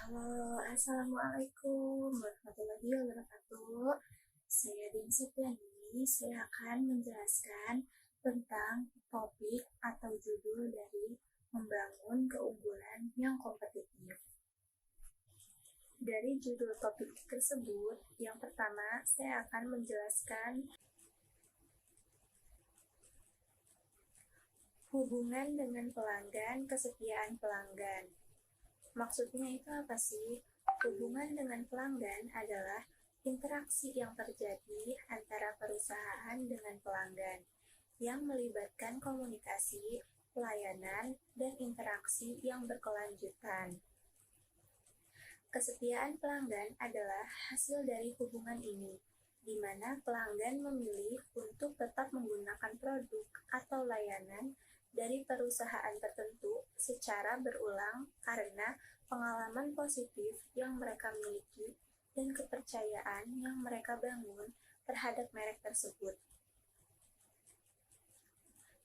Halo, Assalamualaikum warahmatullahi wabarakatuh. Saya Din Septiani, saya akan menjelaskan tentang topik atau judul dari membangun keunggulan yang kompetitif. Dari judul topik tersebut, yang pertama saya akan menjelaskan hubungan dengan pelanggan, kesetiaan pelanggan. Maksudnya itu apa sih? Hubungan dengan pelanggan adalah interaksi yang terjadi antara perusahaan dengan pelanggan yang melibatkan komunikasi, pelayanan, dan interaksi yang berkelanjutan. Kesetiaan pelanggan adalah hasil dari hubungan ini, di mana pelanggan memilih untuk tetap menggunakan produk atau layanan dari perusahaan tertentu secara berulang karena pengalaman positif yang mereka miliki dan kepercayaan yang mereka bangun terhadap merek tersebut.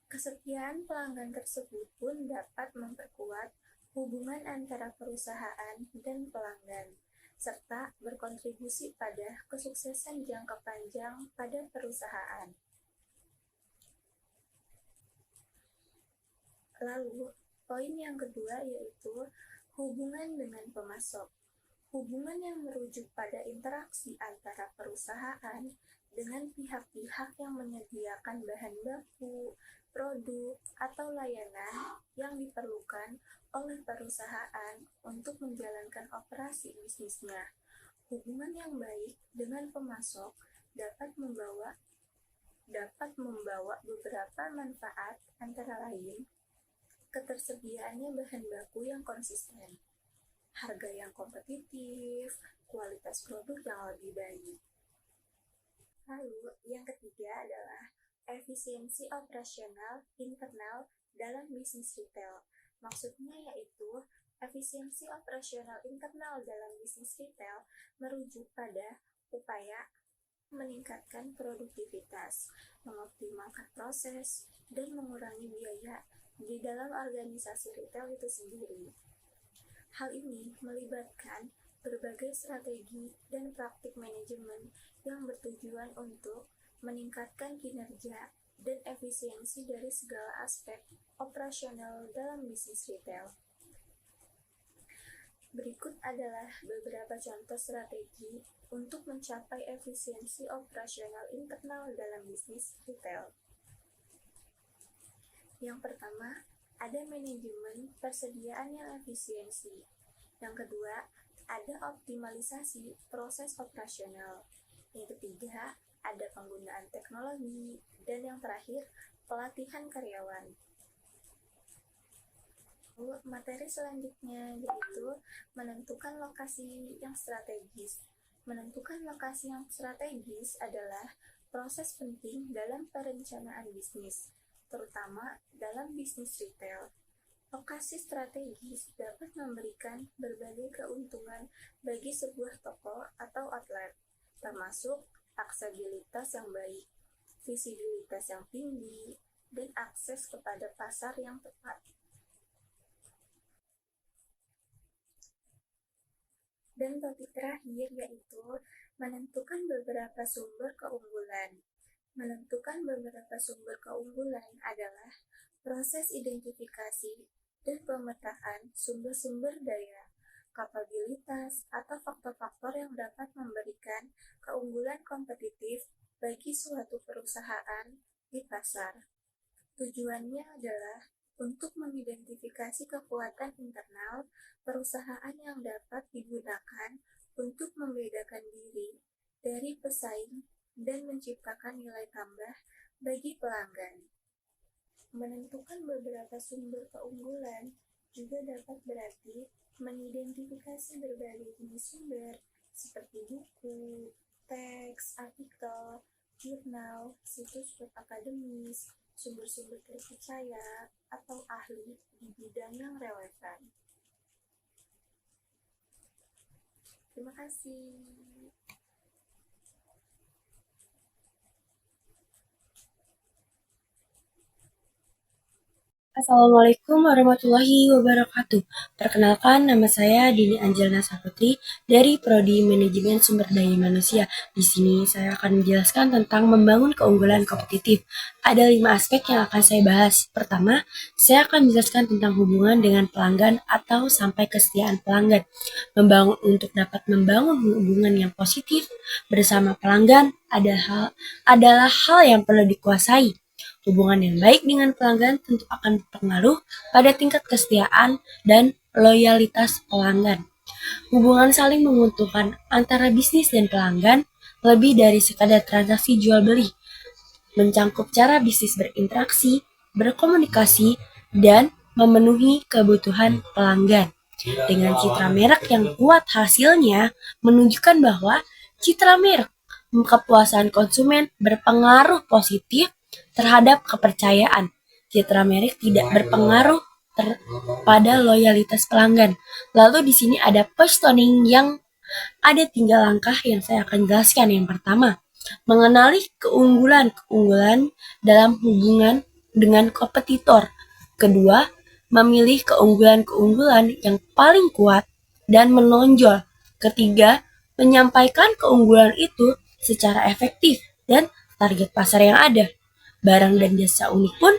Kesetiaan pelanggan tersebut pun dapat memperkuat hubungan antara perusahaan dan pelanggan, serta berkontribusi pada kesuksesan jangka panjang pada perusahaan. Lalu, poin yang kedua yaitu hubungan dengan pemasok. Hubungan yang merujuk pada interaksi antara perusahaan dengan pihak-pihak yang menyediakan bahan baku, produk, atau layanan yang diperlukan oleh perusahaan untuk menjalankan operasi bisnisnya. Hubungan yang baik dengan pemasok dapat membawa beberapa manfaat, antara lain ketersediaannya bahan baku yang konsisten, harga yang kompetitif, kualitas produk yang lebih baik. Lalu, yang ketiga adalah efisiensi operasional internal dalam bisnis retail. Maksudnya yaitu, efisiensi operasional internal dalam bisnis retail merujuk pada upaya meningkatkan produktivitas, mengoptimalkan proses, dan mengurangi biaya di dalam organisasi retail itu sendiri. Hal ini melibatkan berbagai strategi dan praktik manajemen yang bertujuan untuk meningkatkan kinerja dan efisiensi dari segala aspek operasional dalam bisnis retail. Berikut adalah beberapa contoh strategi untuk mencapai efisiensi operasional internal dalam bisnis retail. Yang pertama, ada manajemen persediaan yang efisiensi. Yang kedua, ada optimalisasi proses operasional. Yang ketiga, ada penggunaan teknologi. Dan yang terakhir, pelatihan karyawan. Materi selanjutnya yaitu menentukan lokasi yang strategis. Menentukan lokasi yang strategis adalah proses penting dalam perencanaan bisnis, terutama dalam bisnis retail. Lokasi strategis dapat memberikan berbagai keuntungan bagi sebuah toko atau outlet, termasuk aksesibilitas yang baik, visibilitas yang tinggi, dan akses kepada pasar yang tepat. Dan topik terakhir yaitu menentukan beberapa sumber keunggulan. Menentukan beberapa sumber keunggulan adalah proses identifikasi dan pemetaan sumber-sumber daya, kapabilitas, atau faktor-faktor yang dapat memberikan keunggulan kompetitif bagi suatu perusahaan di pasar. Tujuannya adalah untuk mengidentifikasi kekuatan internal perusahaan yang dapat digunakan untuk membedakan diri dari pesaing dan menciptakan nilai tambah bagi pelanggan. Menentukan beberapa sumber keunggulan juga dapat berarti mengidentifikasi berbagai jenis sumber seperti buku, teks, artikel, jurnal, situs web akademis, sumber-sumber terpercaya, atau ahli di bidang yang relevan. Terima kasih. Assalamualaikum warahmatullahi wabarakatuh. Perkenalkan, nama saya Dini Angelina Saputri dari Prodi Manajemen Sumber Daya Manusia. Di sini saya akan menjelaskan tentang membangun keunggulan kompetitif. Ada 5 aspek yang akan saya bahas. Pertama, saya akan menjelaskan tentang hubungan dengan pelanggan atau sampai kesetiaan pelanggan. Untuk dapat membangun hubungan yang positif bersama pelanggan adalah hal yang perlu dikuasai. Hubungan yang baik dengan pelanggan tentu akan berpengaruh pada tingkat kesetiaan dan loyalitas pelanggan. Hubungan saling menguntungkan antara bisnis dan pelanggan lebih dari sekadar transaksi jual beli, mencangkup cara bisnis berinteraksi, berkomunikasi, dan memenuhi kebutuhan pelanggan. Dengan citra merek yang kuat, hasilnya menunjukkan bahwa citra merek kepuasan konsumen berpengaruh positif terhadap kepercayaan. Citra merek tidak berpengaruh pada loyalitas pelanggan. Lalu di sini ada positioning yang ada 3 langkah yang saya akan jelaskan. Yang pertama, mengenali keunggulan-keunggulan dalam hubungan dengan kompetitor. Kedua, memilih keunggulan-keunggulan yang paling kuat dan menonjol. Ketiga, menyampaikan keunggulan itu secara efektif dan target pasar yang ada. Barang dan jasa unik pun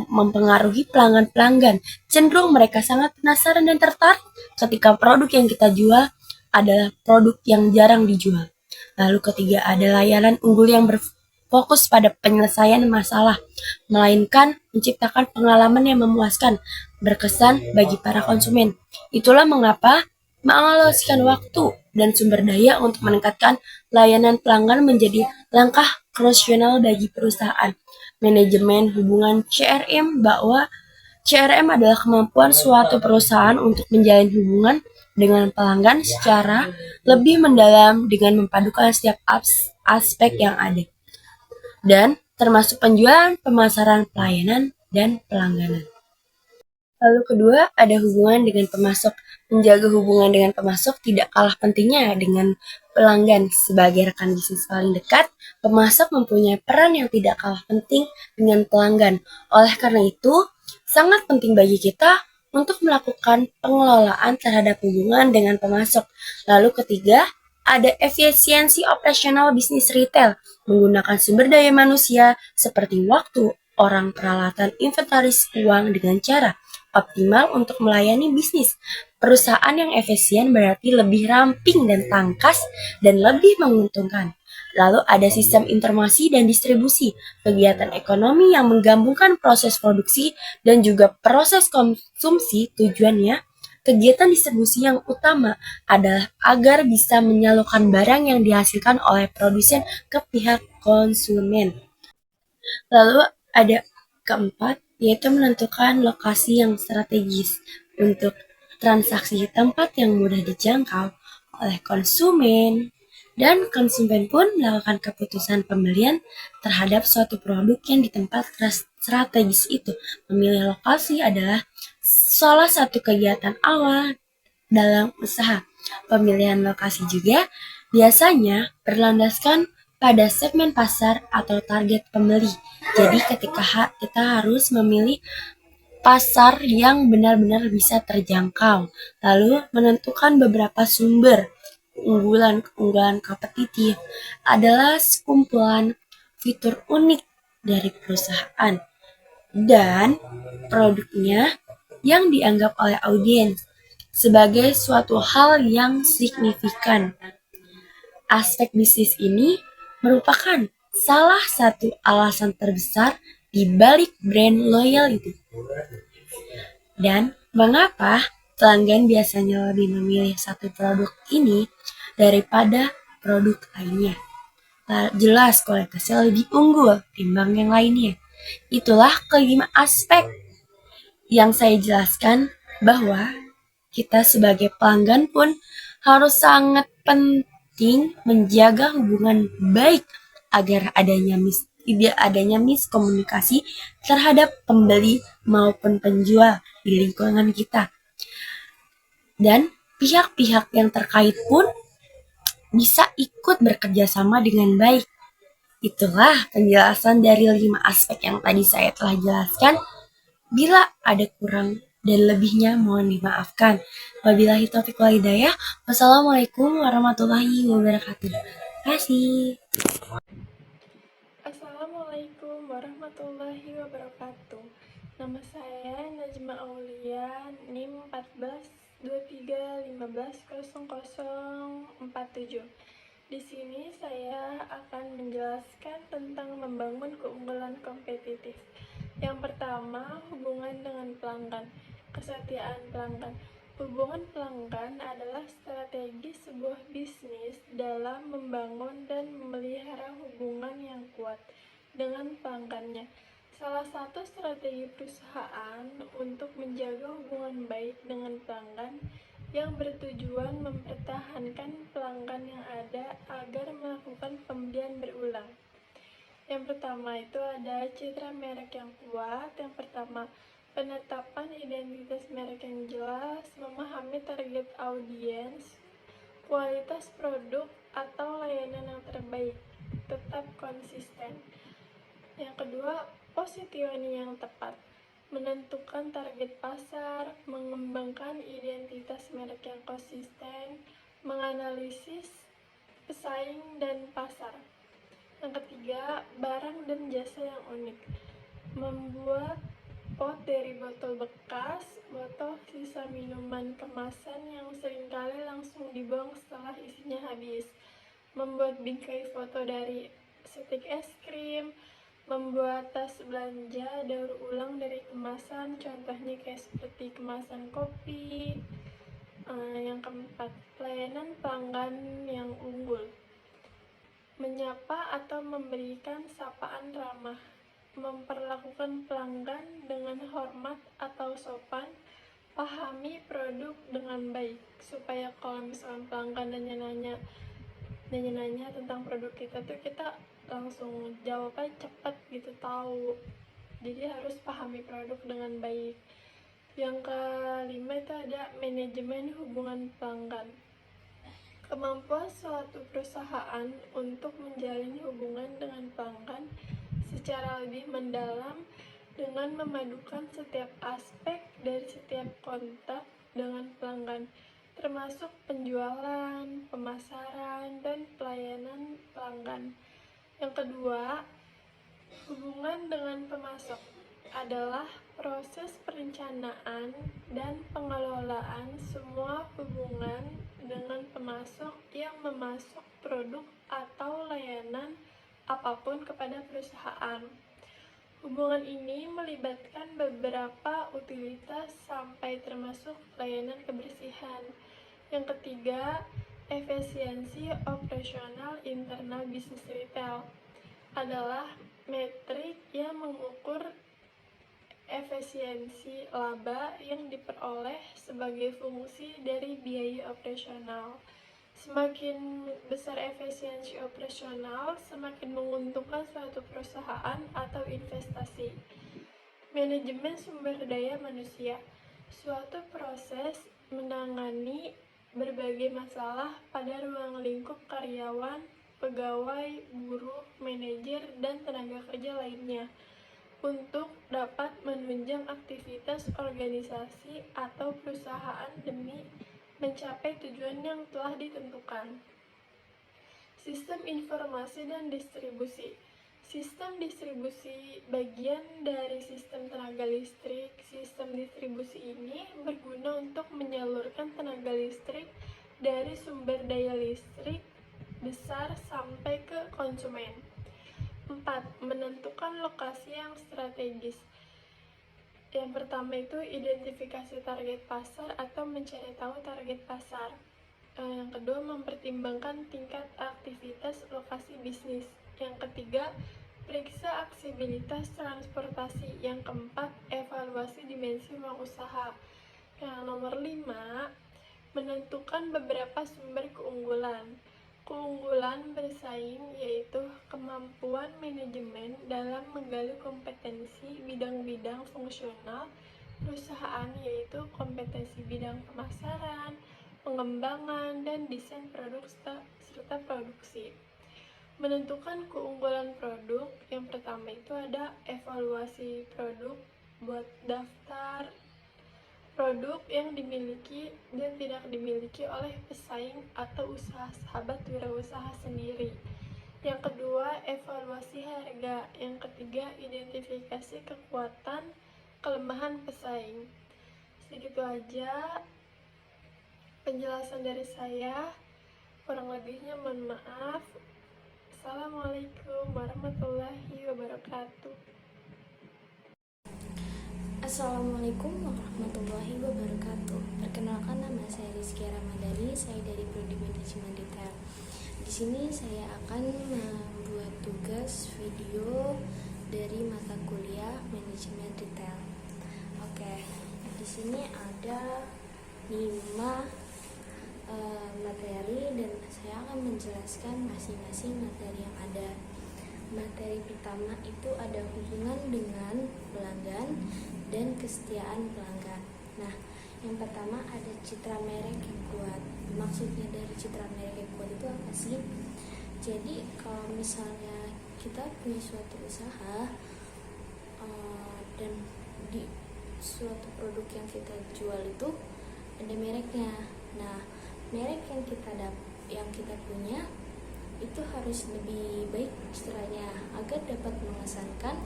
mempengaruhi pelanggan-pelanggan. Cenderung mereka sangat penasaran dan tertarik ketika produk yang kita jual adalah produk yang jarang dijual. Lalu ketiga ada layanan unggul yang berfokus pada penyelesaian masalah, melainkan menciptakan pengalaman yang memuaskan, berkesan bagi para konsumen. Itulah mengapa mengalokasikan waktu dan sumber daya untuk meningkatkan layanan pelanggan menjadi langkah krusial bagi perusahaan. Manajemen hubungan CRM bahwa CRM adalah kemampuan suatu perusahaan untuk menjalin hubungan dengan pelanggan secara lebih mendalam dengan memadukan setiap aspek yang ada, dan termasuk penjualan, pemasaran, pelayanan, dan pelangganan. Lalu kedua, ada hubungan dengan pemasok. Menjaga hubungan dengan pemasok tidak kalah pentingnya dengan pelanggan. Sebagai rekan bisnis paling dekat, pemasok mempunyai peran yang tidak kalah penting dengan pelanggan. Oleh karena itu, sangat penting bagi kita untuk melakukan pengelolaan terhadap hubungan dengan pemasok. Lalu ketiga, ada efisiensi operasional bisnis retail, menggunakan sumber daya manusia seperti waktu, orang, peralatan, inventaris, uang dengan cara optimal untuk melayani bisnis. Perusahaan yang efisien berarti lebih ramping dan tangkas dan lebih menguntungkan. Lalu ada sistem informasi dan distribusi, kegiatan ekonomi yang menggabungkan proses produksi dan juga proses konsumsi. Tujuannya, kegiatan distribusi yang utama adalah agar bisa menyalurkan barang yang dihasilkan oleh produsen ke pihak konsumen. Lalu ada keempat, yaitu menentukan lokasi yang strategis untuk transaksi tempat yang mudah dijangkau oleh konsumen, dan konsumen pun melakukan keputusan pembelian terhadap suatu produk yang di tempat strategis itu. Memilih lokasi adalah salah satu kegiatan awal dalam usaha. Pemilihan lokasi juga biasanya berlandaskan pada segmen pasar atau target pembeli. Jadi ketika kita harus memilih pasar yang benar-benar bisa terjangkau, lalu menentukan beberapa sumber keunggulan kompetitif adalah sekumpulan fitur unik dari perusahaan dan produknya yang dianggap oleh audiens sebagai suatu hal yang signifikan. Aspek bisnis ini merupakan salah satu alasan terbesar di balik brand loyalty. Dan mengapa pelanggan biasanya lebih memilih satu produk ini daripada produk lainnya? Jelas kualitasnya lebih unggul timbang yang lainnya. Itulah kelima aspek yang saya jelaskan bahwa kita sebagai pelanggan pun harus sangat penting menjaga hubungan baik agar tidak adanya miskomunikasi terhadap pembeli maupun penjual di lingkungan kita. Dan pihak-pihak yang terkait pun bisa ikut bekerja sama dengan baik. Itulah penjelasan dari 5 aspek yang tadi saya telah jelaskan. Bila ada kurang dan lebihnya mohon dimaafkan. Wabillahi taufiq wal hidayah. Wassalamualaikum warahmatullahi wabarakatuh. Terima kasih. Assalamualaikum warahmatullahi wabarakatuh. Nama saya Najma Aulia, NIM 1423150047. Di sini saya akan menjelaskan tentang membangun keunggulan kompetitif. Yang pertama, hubungan dengan pelanggan. Kesetiaan pelanggan. Hubungan pelanggan adalah strategi sebuah bisnis dalam membangun dan memelihara hubungan yang kuat dengan pelanggannya. Salah satu strategi perusahaan untuk menjaga hubungan baik dengan pelanggan yang bertujuan mempertahankan pelanggan yang ada agar melakukan pembelian berulang. Yang pertama itu ada citra merek yang kuat. Yang pertama, penetapan identitas merek yang jelas, memahami target audiens, kualitas produk atau layanan yang terbaik, tetap konsisten. Yang kedua, positioning yang tepat, menentukan target pasar, mengembangkan identitas merek yang konsisten, menganalisis pesaing dan pasar. Yang ketiga, barang dan jasa yang unik, membuat pot dari botol bekas, botol sisa minuman kemasan yang seringkali langsung dibuang setelah isinya habis, membuat bingkai foto dari stik es krim, membuat tas belanja daur ulang dari kemasan, contohnya kayak seperti kemasan kopi. Yang keempat, pelayanan pelanggan yang unggul, menyapa atau memberikan sapaan ramah, memperlakukan pelanggan dengan hormat atau sopan, pahami produk dengan baik, supaya kalau misalnya pelanggan nanya-nanya tentang produk kita tuh kita langsung jawabnya cepat gitu, tahu. Jadi harus pahami produk dengan baik. Yang kelima itu ada manajemen hubungan pelanggan. Kemampuan suatu perusahaan untuk menjalin hubungan dengan pelanggan secara lebih mendalam dengan memadukan setiap aspek dari setiap kontak dengan pelanggan, termasuk penjualan, pemasaran, dan pelayanan pelanggan. Yang kedua, hubungan dengan pemasok adalah proses perencanaan dan pengelolaan semua hubungan dengan pemasok yang memasok produk atau layanan apapun kepada perusahaan. Hubungan ini melibatkan beberapa utilitas sampai termasuk layanan kebersihan. Yang ketiga, efisiensi operasional internal bisnis retail adalah metrik yang mengukur efisiensi laba yang diperoleh sebagai fungsi dari biaya operasional. Semakin besar efisiensi operasional, semakin menguntungkan suatu perusahaan atau investasi. Manajemen sumber daya manusia, suatu proses menangani berbagai masalah pada ruang lingkup karyawan, pegawai, buruh, manajer, dan tenaga kerja lainnya untuk dapat menunjang aktivitas organisasi atau perusahaan demi mencapai tujuan yang telah ditentukan. Sistem informasi dan distribusi. Sistem distribusi bagian dari sistem tenaga listrik. Sistem distribusi ini berguna untuk menyalurkan tenaga listrik dari sumber daya listrik besar sampai ke konsumen. 4. Menentukan lokasi yang strategis. Yang pertama itu identifikasi target pasar atau mencari tahu target pasar. Yang kedua, mempertimbangkan tingkat aktivitas lokasi bisnis. Yang ketiga, periksa aksesibilitas transportasi. Yang keempat, evaluasi dimensi ruang usaha. Yang nomor 5, menentukan beberapa sumber keunggulan. Keunggulan bersaing yaitu kemampuan manajemen dalam menggali kompetensi bidang-bidang fungsional perusahaan, yaitu kompetensi bidang pemasaran, pengembangan, dan desain produk serta produksi. Menentukan keunggulan produk, yang pertama itu ada evaluasi produk. buat daftar produk yang dimiliki dan tidak dimiliki oleh pesaing atau usaha sahabat wirausaha sendiri. Yang kedua, evaluasi harga. Yang ketiga, identifikasi kekuatan, kelemahan pesaing. Segitu aja penjelasan dari saya. Kurang lebihnya mohon maaf. Assalamualaikum warahmatullahi wabarakatuh. Assalamualaikum warahmatullahi wabarakatuh. Perkenalkan, nama saya Rizky Ramadhani, saya dari Prodi Manajemen Retail. Di sini saya akan membuat tugas video dari mata kuliah Manajemen Retail. Oke, di sini ada 5 materi dan saya akan menjelaskan masing-masing materi yang ada. Materi pertama itu ada hubungan dengan pelanggan dan kesetiaan pelanggan. Nah, yang pertama ada citra merek yang kuat. Maksudnya dari citra merek yang kuat itu apa sih? Jadi kalau misalnya kita punya suatu usaha dan di suatu produk yang kita jual itu ada mereknya. Nah, merek yang kita punya itu harus lebih baik citranya agar dapat mengesankan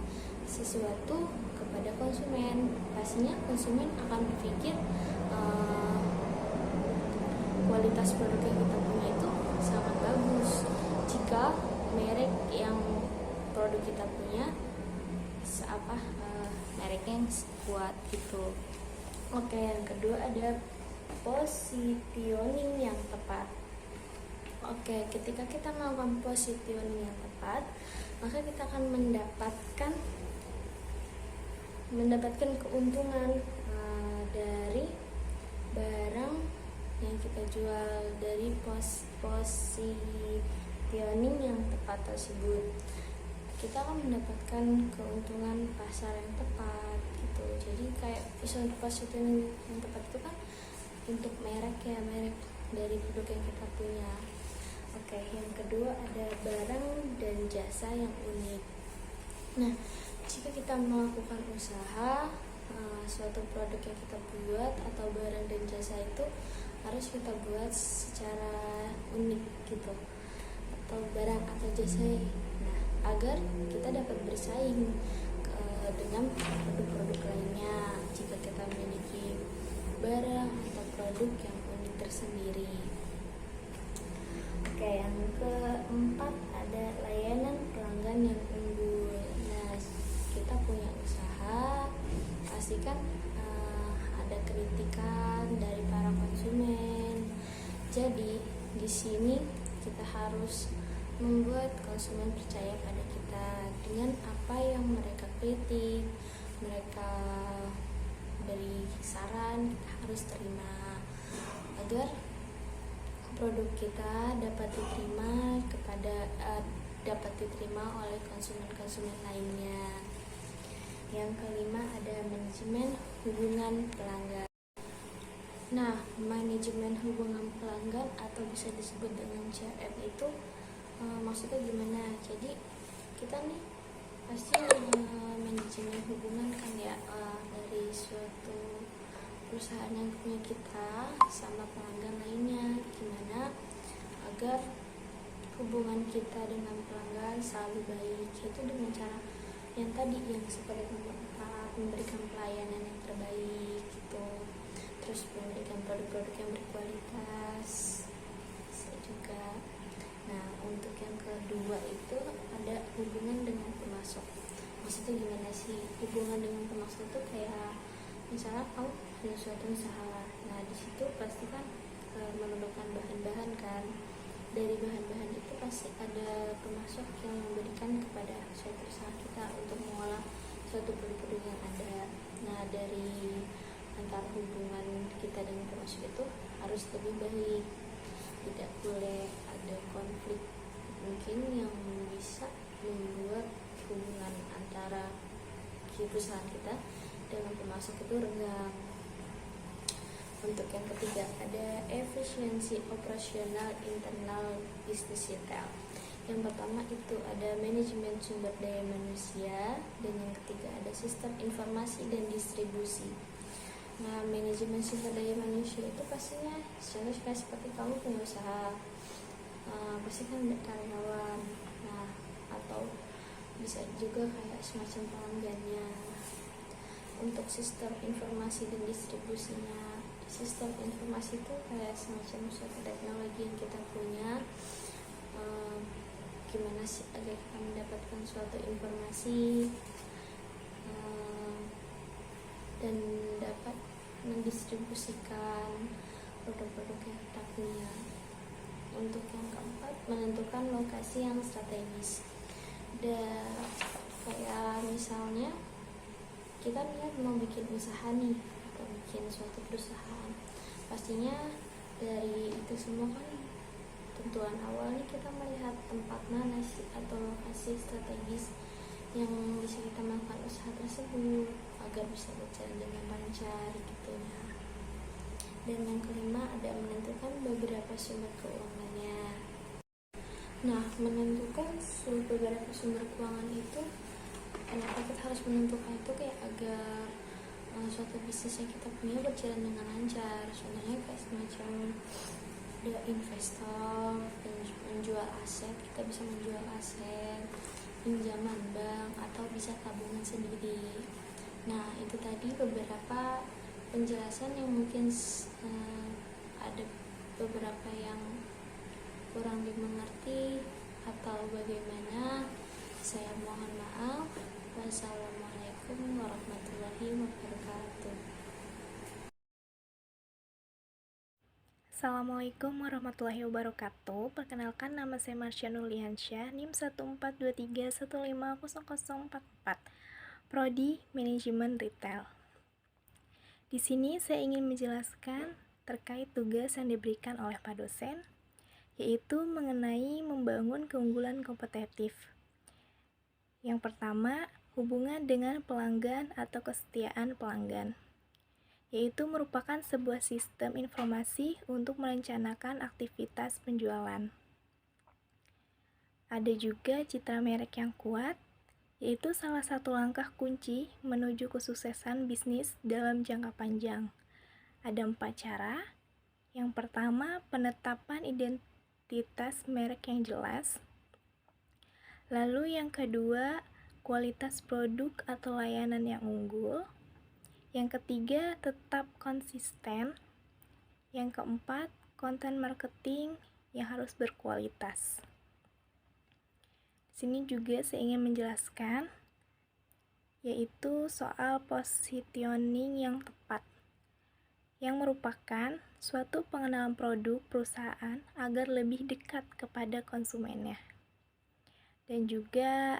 sesuatu kepada konsumen. Pastinya konsumen akan berpikir kualitas produk yang kita punya itu sangat bagus jika merek yang produk kita punya mereknya yang kuat gitu. Oke, yang kedua ada positioning yang tepat. Oke, ketika kita melakukan positioning yang tepat, maka kita akan mendapatkan keuntungan dari barang yang kita jual dari positioning yang tepat tersebut. Kita akan mendapatkan keuntungan pasar yang tepat gitu. Jadi kayak positioning yang tepat itu kan untuk merek dari produk yang kita punya. Oke, yang kedua ada barang dan jasa yang unik. Nah, jika kita melakukan usaha, suatu produk yang kita buat atau barang dan jasa itu harus kita buat secara unik gitu, atau barang atau jasa. Nah, agar kita dapat bersaing dengan produk-produk lainnya jika kita memiliki barang atau produk yang unik tersendiri. Oke, yang keempat ada layanan pelanggan yang unggul. Nah, kita punya usaha, pastikan ada kritikan dari para konsumen. Jadi di sini kita harus membuat konsumen percaya pada kita dengan apa yang mereka kritik, mereka beri saran, kita harus terima agar produk kita dapat diterima oleh konsumen-konsumen lainnya. Yang kelima ada manajemen hubungan pelanggan. Nah, manajemen hubungan pelanggan atau bisa disebut dengan CRM itu maksudnya gimana? Jadi kita nih pasti manajemen hubungan kan ya, dari suatu perusahaan yang punya kita sama pelanggan lainnya, gimana agar hubungan kita dengan pelanggan selalu baik, yaitu dengan cara yang tadi, yang seperti memberikan pelayanan yang terbaik gitu, terus memberikan produk-produk yang berkualitas juga. Nah, untuk yang kedua itu ada hubungan dengan pemasok. Maksudnya gimana sih? Hubungan dengan pemasok itu kayak misalnya kamu punya suatu usaha, nah di situ pasti kan memerlukan bahan-bahan kan. Dari bahan-bahan itu pasti ada pemasok yang memberikan kepada suatu usaha kita untuk mengolah suatu produk-produk yang ada. Nah, dari antara hubungan kita dengan pemasok itu harus lebih baik, tidak boleh ada konflik mungkin yang bisa membuat hubungan antara perusahaan kita dengan pemasok itu renggang. Untuk yang ketiga ada efisiensi operasional internal bisnis retail. Yang pertama itu ada manajemen sumber daya manusia, dan yang ketiga ada sistem informasi dan distribusi. Nah, manajemen sumber daya manusia itu pastinya contohnya seperti kamu punya usaha, pasti kan ada karyawan, nah atau bisa juga kayak semacam pelanggannya. Untuk sistem informasi dan distribusinya, sistem informasi itu kayak semacam suatu teknologi yang kita punya, gimana sih agar kita mendapatkan suatu informasi dan dapat mendistribusikan produk-produk yang kita punya. Untuk yang keempat, menentukan lokasi yang strategis. Kayak misalnya kita niat mau bikin usaha nih, atau bikin suatu perusahaan, pastinya dari itu semua kan tentuan awalnya kita melihat tempat mana sih atau lokasi strategis yang bisa kita melakukan usaha tersebut agar bisa berjalan dengan lancar gitu ya. Dan yang kelima ada menentukan beberapa sumber keuangannya. Nah, menentukan beberapa sumber keuangan itu, kenapa kita harus menentukan itu kayak agar suatu bisnis yang kita punya berjalan dengan lancar. Contohnya kayak semacam ada investor menjual aset, kita bisa menjual aset, pinjaman bank, atau bisa tabungan sendiri. Nah, itu tadi beberapa penjelasan yang mungkin ada beberapa yang kurang dimengerti atau bagaimana. Saya mohon maaf. Wassalamualaikum warahmatullahi wabarakatuh. Assalamualaikum warahmatullahi wabarakatuh. Perkenalkan, nama saya Marsha Nuliansyah, NIM 14231500044, Prodi Manajemen Retail. Di sini saya ingin menjelaskan terkait tugas yang diberikan oleh Pak dosen, yaitu mengenai membangun keunggulan kompetitif. Yang pertama, hubungan dengan pelanggan atau kesetiaan pelanggan, yaitu merupakan sebuah sistem informasi untuk merencanakan aktivitas penjualan. Ada juga citra merek yang kuat, yaitu salah satu langkah kunci menuju kesuksesan bisnis dalam jangka panjang. Ada 4 cara. Yang pertama, penetapan identitas merek yang jelas. Lalu yang kedua, kualitas produk atau layanan yang unggul. Yang ketiga, tetap konsisten. Yang keempat, konten marketing yang harus berkualitas. Di sini juga saya ingin menjelaskan, yaitu soal positioning yang tepat, yang merupakan suatu pengenalan produk perusahaan agar lebih dekat kepada konsumennya. Dan juga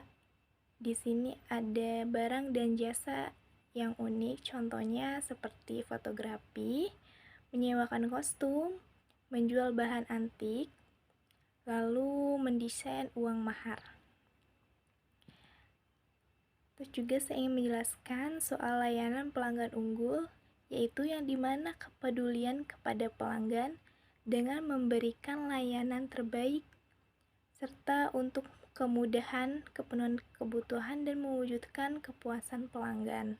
di sini ada barang dan jasa yang unik, contohnya seperti fotografi, menyewakan kostum, menjual bahan antik, lalu mendesain uang mahar. Terus juga saya ingin menjelaskan soal layanan pelanggan unggul, yaitu yang dimana kepedulian kepada pelanggan dengan memberikan layanan terbaik, serta untuk kemudahan, kepenuhan kebutuhan, dan mewujudkan kepuasan pelanggan.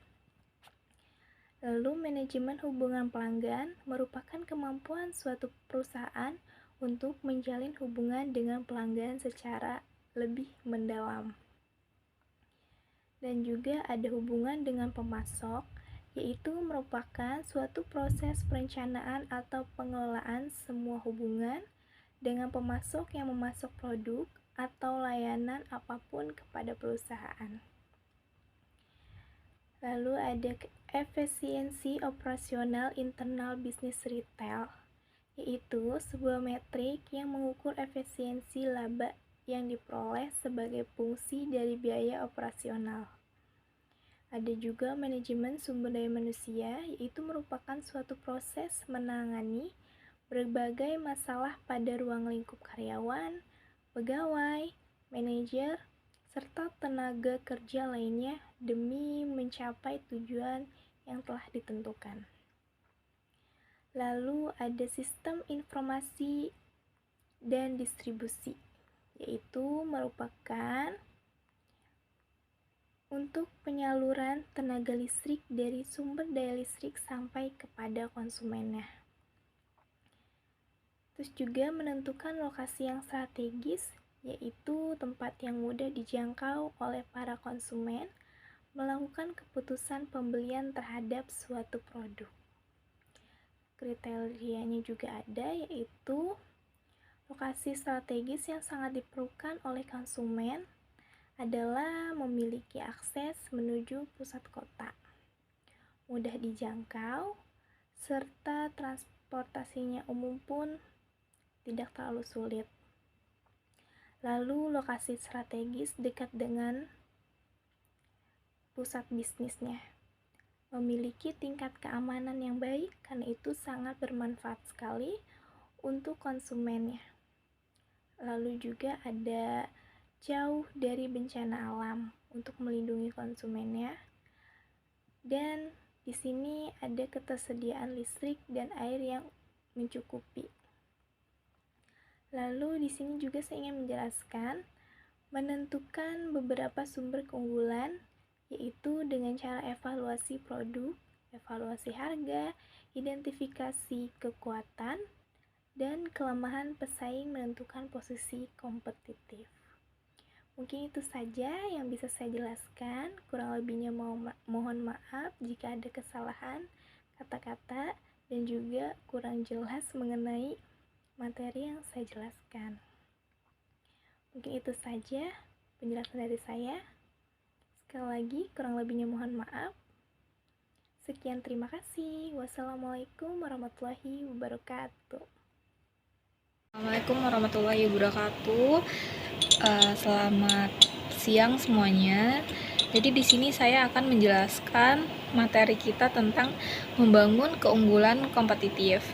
Lalu, manajemen hubungan pelanggan merupakan kemampuan suatu perusahaan untuk menjalin hubungan dengan pelanggan secara lebih mendalam. Dan juga ada hubungan dengan pemasok, yaitu merupakan suatu proses perencanaan atau pengelolaan semua hubungan dengan pemasok yang memasok produk atau layanan apapun kepada perusahaan. Lalu ada efisiensi operasional internal bisnis retail, yaitu sebuah metrik yang mengukur efisiensi laba yang diperoleh sebagai fungsi dari biaya operasional. Ada juga manajemen sumber daya manusia, yaitu merupakan suatu proses menangani berbagai masalah pada ruang lingkup karyawan, pegawai, manajer, serta tenaga kerja lainnya demi mencapai tujuan yang telah ditentukan. Lalu ada sistem informasi dan distribusi, yaitu merupakan untuk penyaluran tenaga listrik dari sumber daya listrik sampai kepada konsumennya. Terus juga menentukan lokasi yang strategis, yaitu tempat yang mudah dijangkau oleh para konsumen, melakukan keputusan pembelian terhadap suatu produk. Kriterianya juga ada, yaitu lokasi strategis yang sangat diperlukan oleh konsumen adalah memiliki akses menuju pusat kota, mudah dijangkau, serta transportasinya umum pun tidak terlalu sulit. Lalu lokasi strategis dekat dengan pusat bisnisnya, memiliki tingkat keamanan yang baik, karena itu sangat bermanfaat sekali untuk konsumennya. Lalu juga ada jauh dari bencana alam untuk melindungi konsumennya. Dan di sini ada ketersediaan listrik dan air yang mencukupi. Lalu di sini juga saya ingin menjelaskan menentukan beberapa sumber keunggulan, yaitu dengan cara evaluasi produk, evaluasi harga, identifikasi kekuatan, dan kelemahan pesaing menentukan posisi kompetitif. Mungkin itu saja yang bisa saya jelaskan, kurang lebihnya mohon maaf jika ada kesalahan kata-kata dan juga kurang jelas mengenai materi yang saya jelaskan. Mungkin itu saja penjelasan dari saya. Sekali lagi, kurang lebihnya mohon maaf. Sekian, terima kasih. Wassalamualaikum warahmatullahi wabarakatuh. Assalamualaikum warahmatullahi wabarakatuh. Selamat siang semuanya. Jadi di sini saya akan menjelaskan materi kita tentang membangun keunggulan kompetitif.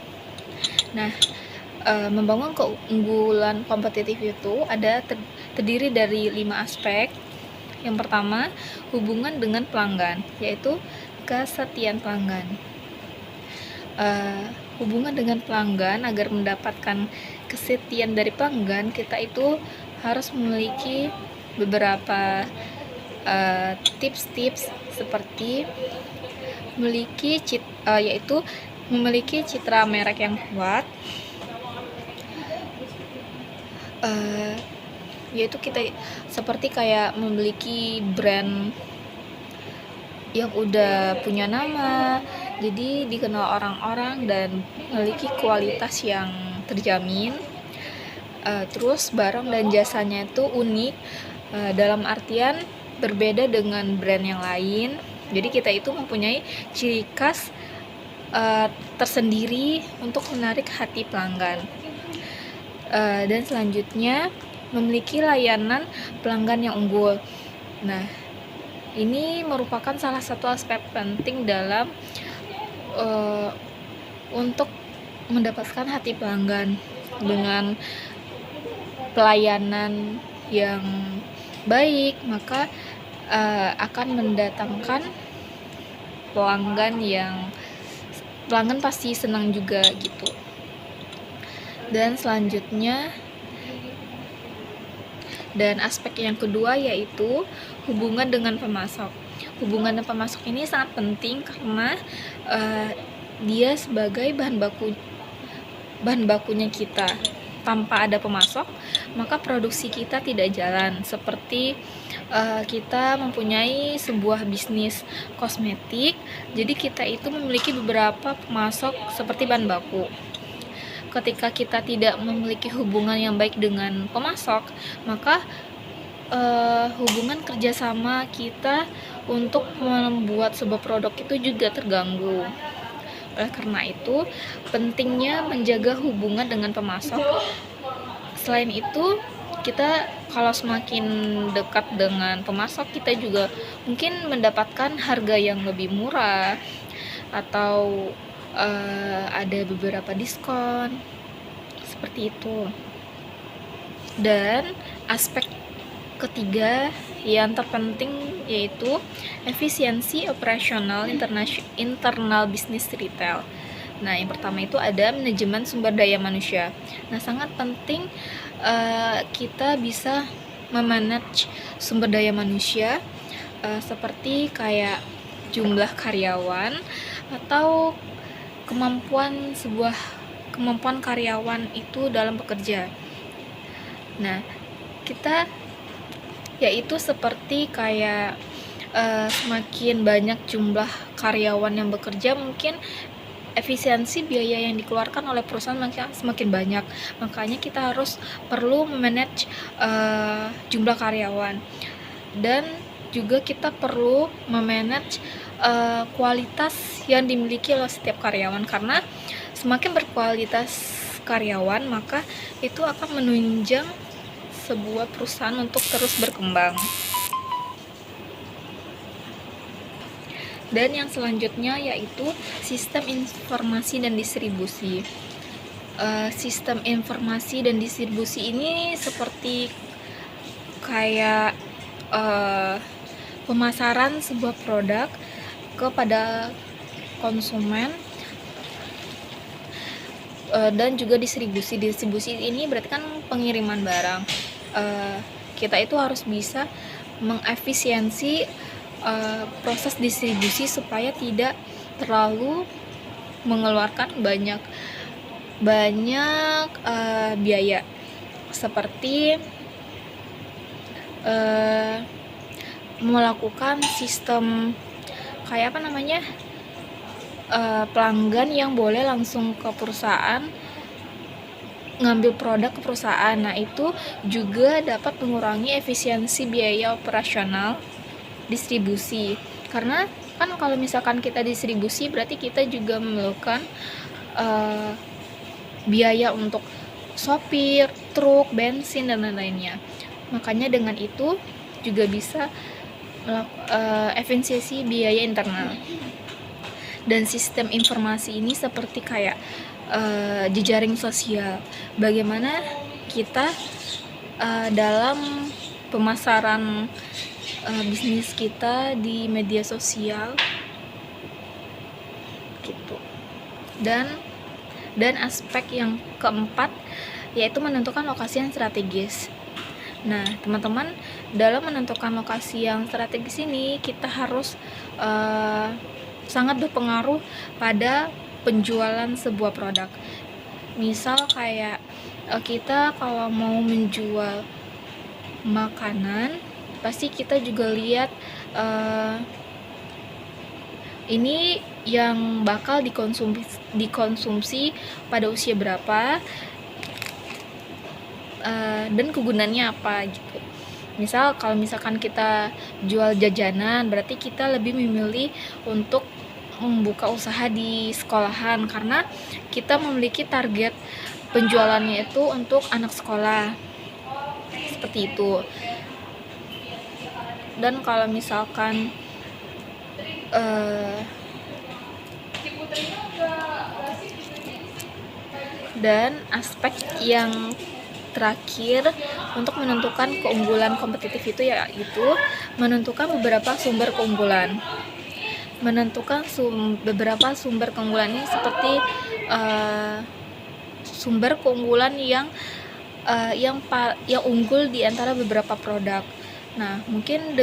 Nah, membangun keunggulan kompetitif itu terdiri dari 5 aspek. Yang pertama, hubungan dengan pelanggan, yaitu kesetiaan pelanggan. Hubungan dengan pelanggan, agar mendapatkan kesetiaan dari pelanggan, kita itu harus memiliki beberapa tips-tips seperti memiliki citra merek yang kuat, yaitu kita seperti kayak memiliki brand yang udah punya nama, jadi dikenal orang-orang dan memiliki kualitas yang terjamin. Terus barang dan jasanya itu unik, dalam artian berbeda dengan brand yang lain. Jadi kita itu mempunyai ciri khas tersendiri untuk menarik hati pelanggan. Dan selanjutnya, memiliki layanan pelanggan yang unggul. Nah, ini merupakan salah satu aspek penting dalam untuk mendapatkan hati pelanggan. Dengan pelayanan yang baik, maka akan mendatangkan pelanggan pasti senang juga gitu. Dan selanjutnya, dan aspek yang kedua yaitu hubungan dengan pemasok. Hubungan dengan pemasok ini sangat penting karena dia sebagai bahan bakunya kita. Tanpa ada pemasok, maka produksi kita tidak jalan. Seperti kita mempunyai sebuah bisnis kosmetik, jadi kita itu memiliki beberapa pemasok seperti bahan baku. Ketika kita tidak memiliki hubungan yang baik dengan pemasok, maka hubungan kerjasama kita untuk membuat sebuah produk itu juga terganggu. Oleh karena itu, pentingnya menjaga hubungan dengan pemasok. Selain itu, kita kalau semakin dekat dengan pemasok, kita juga mungkin mendapatkan harga yang lebih murah atau ada beberapa diskon seperti itu. Dan aspek ketiga yang terpenting yaitu efisiensi operasional internal bisnis retail. Nah, yang pertama itu ada manajemen sumber daya manusia. Nah, sangat penting kita bisa memanage sumber daya manusia, seperti kayak jumlah karyawan atau kemampuan karyawan itu dalam bekerja. Nah, kita yaitu seperti kayak semakin banyak jumlah karyawan yang bekerja, mungkin efisiensi biaya yang dikeluarkan oleh perusahaan semakin banyak. Makanya kita perlu memanage jumlah karyawan, dan juga kita perlu memanage kualitas yang dimiliki oleh setiap karyawan, karena semakin berkualitas karyawan maka itu akan menunjang sebuah perusahaan untuk terus berkembang. Dan yang selanjutnya yaitu sistem informasi dan distribusi. Sistem informasi dan distribusi ini seperti kayak pemasaran sebuah produk kepada konsumen, dan juga distribusi ini berarti kan pengiriman barang. Kita itu harus bisa mengefisiensi proses distribusi supaya tidak terlalu mengeluarkan banyak biaya, seperti melakukan sistem kayak pelanggan yang boleh langsung ke perusahaan ngambil produk ke perusahaan. Nah, itu juga dapat mengurangi efisiensi biaya operasional distribusi, karena kan kalau misalkan kita distribusi berarti kita juga memerlukan biaya untuk sopir, truk, bensin, dan lain-lainnya. Makanya dengan itu juga bisa efisiensi biaya internal. Dan sistem informasi ini seperti kayak jejaring sosial, bagaimana kita dalam pemasaran bisnis kita di media sosial gitu. Dan aspek yang keempat yaitu menentukan lokasi yang strategis. Nah, teman-teman, dalam menentukan lokasi yang strategis ini kita harus sangat berpengaruh pada penjualan sebuah produk. Misal kayak kita kalau mau menjual makanan, pasti kita juga lihat ini yang bakal dikonsumsi pada usia berapa, dan kegunaannya apa gitu. Misal kalau misalkan kita jual jajanan, berarti kita lebih memilih untuk membuka usaha di sekolahan, karena kita memiliki target penjualannya itu untuk anak sekolah, seperti itu. Dan kalau misalkan dan aspek yang terakhir untuk menentukan keunggulan kompetitif itu yaitu menentukan beberapa sumber keunggulan. Beberapa sumber keunggulan ini seperti sumber keunggulan yang unggul di antara beberapa produk. Nah, mungkin